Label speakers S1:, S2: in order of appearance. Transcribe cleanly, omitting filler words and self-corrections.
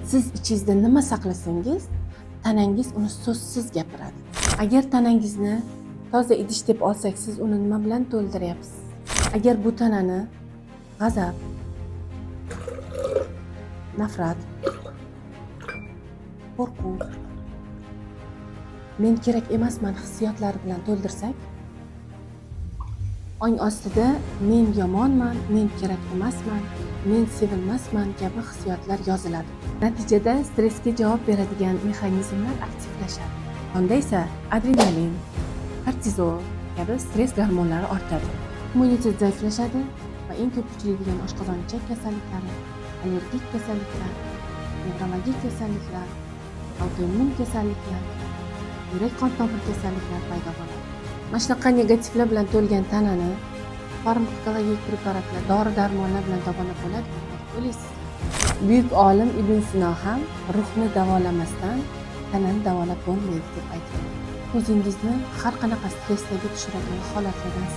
S1: Siz ichingizda nima saqlasangiz, tanangiz uni so'zsiz gapiradi. Agar tanangizni toza idish deb olsak, siz uni nima bilan to'ldiryapsiz? Agar bu tanani g'azab, nafrat, qo'rquv, men kerak emasman hissiyotlari bilan to'ldirsak, ong ostida men yomonman, men kerak emasman, men sevilmasman kabi hissiyotlar yoziladi. Natijada stressga javob beradigan mexanizmlar aktivlashadi. Onda esa adrenalin, kortizol kabi stress gormonlari ortadi. Immunitet zaiflashadi va eng ko'p uchraydigan oshqozon ichak kasalliklari, allergik kasalliklar, nevrologik kasalliklar, autoimmun kasalliklar, yurak qon tomir kasalliklar paydo bo'ladi. Mana shunaqa negativlar bilan to'lgan tanani farmakologik preparatlar, dori-darmonlar bilan davolab bo'ladi deb o'ylaysiz. Buyuk olim Ibn Sino ham ruhni davolamasdan tanani davolab bo'lmaydi deb aytgan. O'zingizni har qanaqa stressga tushiradigan holatlardan